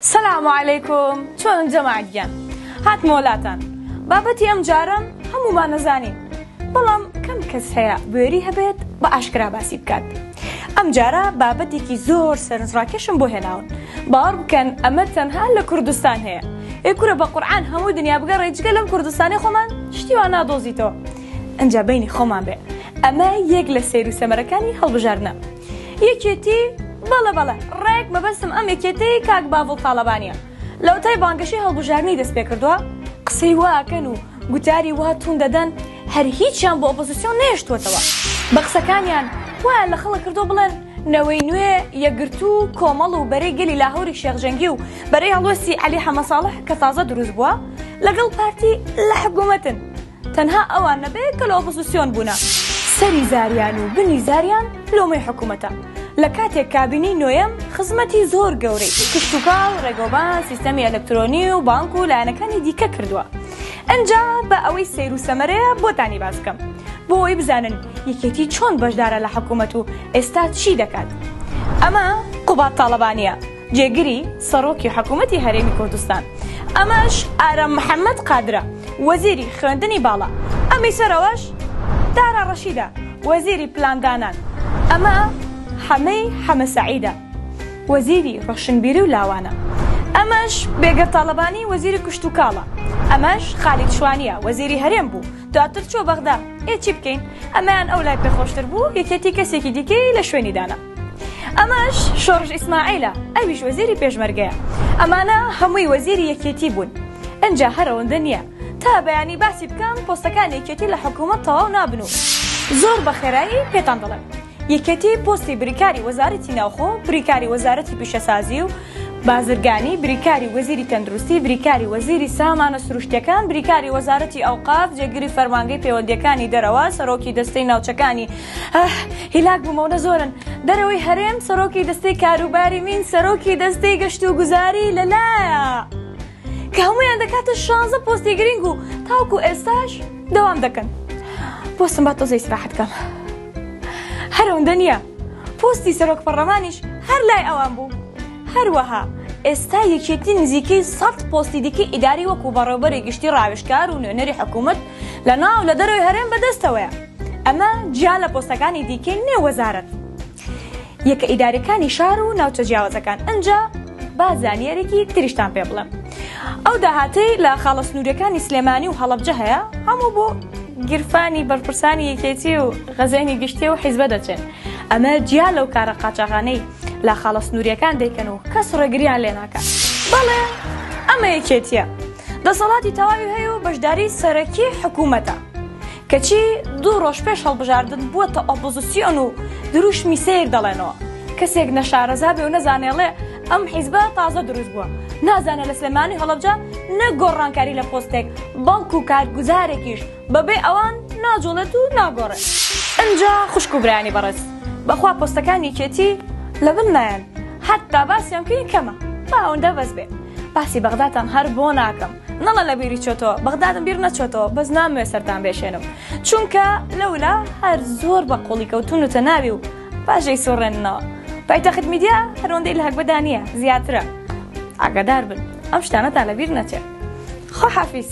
السلام عليكم چۆن جەماعەتیان هات مۆلاتان بابەتی ئەم جارم هەموومان نەزانین بەڵام کەم کەس هەیە بوێری هەبێت بە ئاشکرا باسی بکات ئەم جارە بابەتێکی زۆر سەرنجڕاکێشم بۆ هێناون باوەڕ بکەن ئەمە تەنها لە کوردستان هەیە ئێکورە بە قورعان هەموو دنیا بگەڕێ جگە لەم کوردستانی خۆمان شتیوان نادۆزیتەوە ئەنجا بەینی خۆمان بێ ئەمە یەک لە سەیر و سەمەرەکانی هەڵبژاردنە یەکێتی بەڵە ڕێک مەبەستم ئەم یەکێتەی کاک باوڵ تاڵەبانیە لەوتای بانگەشەی هەڵبژاردنی دەست پێ کردووە قسەی واکەن و گوتاری وا تون دەدەن هەر هیچیان بۆ ئۆپۆزیسیۆن نێشتووەتەوە بە قسەکانیان وایە لە خەڵک کردو بڵێن نەوەی نوێ یەکگرتوو کۆمەڵ و بەرەی گەلی لاهوری شێخجەنگی و بەرەی هەڵوەستی عەلی حەمەساڵح کە تازە دروست بووە لەگەڵ پارتی لە حکوومەتن تەنها ئەوان نەبێت کە لە ئۆپۆزیسیۆن بوونە سەری زاریان و بنی زاریان لۆمەی حکوومەتە لە کاتێک کابینی نوێم خزمەتی زۆر گەورەی کشتتوکاڵ ڕێگۆبان سیستەمی ئەلەکترۆنی و بانک و لایەنەکانی دیکە کردووە ئەنجا بە ئەوەی سەیر و سەمەرەیە بۆتانی باس بکەم بۆ ئەوەی بزانن یەکێتی چۆن بەشدارە لە حکوومەت و ئێستا چی دەکات ئەمە قوبات تاڵەبانیە جێگیری سەرۆکی حکوومەتی هەرێمی کوردستان ئەمەش ئارەم محەممەد قادرە وەزیری خوێندنی باڵا ئەمەی سەرەوەش دارا ڕەشیدە وەزیری پلاندانان ئەمە حەمە سەعیدە وەزیری ڕۆشنبیری و لاوانە ئەمەش بێگە تاڵەبانی وەزیری کشتتوکاڵە ئەمەش خالید شوانیە وەزیری هەرێم بوو دواتر چۆ بەغدا چی بکەین ئەمەیان ئەو لای پێخۆشتر بوو یەکێتی کەسێکی دیکەی لە شوێنی دانا ئەمەش شۆڕژ ئیسماعیلە ئەویش وەزیری پێشمەرگەیە ئەمانە هەمووی وەزیری یەکێتی بوون ئەنجا هەرەوەندە نییە تا بەیانی باسی بکەم پۆستەکان یەکێتی لە حکوومەت تەواو نابن و زۆر بە خێرایی پێتان دەڵێن یەکێتی پۆستی بریکاری وەزارەتی ناوخۆ بریکاری وەزارەتی پیشەسازی و بازرگانی بریکاری وەزیری تەندروستی بریکاری وەزیری سامانە سروشتیەکان بریکاری وەزارەتی ئەوقاف جێگیری فەرمانگەی پەیوەندیەکانی دەرەوە سەرۆکی دەستەی ناوچەکانی هیلاک بوومەونە زۆرن دەرەوەی هەرێم سەرۆکی دەستەی کاروباری مین سەرۆکی دەستەی گەشت و گوزاری لەلایە کە هەمویان دەکاتە 16 پۆستی گرنگ و تاوکو ئێستاش دەوام دەکەن پۆستم با تۆزە ئیستراحەت بکەم هەرەوەندە نییە پۆستی سەرۆک پەرلەمانیش هەر لای ئەوان بوو هەروەها ئێستا یەکێتی نزیکەی 100 پۆستی دیکەی ئیداری وەکو بەڕێوەبەری گشتی ڕاوێژکار و نوێنەری حکوومەت لە ناو لە دەرەوەی هەرێم بەدەستەوەیە ئەمە جیا لە پۆستەکانی دیکەی نێ وەزارەت یەکە ئیدارەکانی شار و ناوچە جیاوازەکان ئەنجا با زانیارێکی تریشتان پێ بڵێم ئەو داهاتەی لە خاڵە سنوورەکانی سلێمانی و هەڵەبجە هەیە هەموو بۆ گیرفانی بەرپرسانی یەکێتی و غەزێنی گشتی و حیزبە دەچێن ئەمە جیا لەو کارە قاچاغانەی لە خاڵە سنووریەکان دەیکەن و کەس ڕێگریان لێ ناکات بەڵێ ئەمە یەکێتیە دەسەڵاتی تەواوی هەیە و بەشداری سەرەکی حکوومەتە کەچی 2 ڕۆژ پێش هەڵبژاردن بووەتە ئۆپۆزیسیۆن و دروشمی سیر دەڵێنەوە کەسێک نەشارەزا بێ و نەزانێڵێ ئەم حیزبە تازە دروست بووە نازانە لە سلێمانی هەڵەبجە نەگۆڕانکاری لە پۆستێک بەڵکو و کارگوزارێکیش بەبێ ئەوان ناجۆڵێت و ناگۆڕێت ئەنجا خوشک و برانی بەڕێز بەخوا پۆستەکانی یەکێتی لەبن نایەن حتا باسییان کەی کەمە با ئەوەندە بەس بێ باسی بەغداتان هەر بۆ ناکەم نەڵە لە بیری چۆتەوە بەغدادم بیر نەچۆتەوە بەس ناموێ سەرتان بێشێنم چونکە لەولا هەر زۆر بە قوڵی کەوتون و تەناوی و پاشەی سۆڕێننەوە پایتەخت میدیا هەرۆندەی لە هەکبەدا نییە زیاترە ئاگادار بن ئەم شتانەتان لەبیر نەچێت خۆ حافیز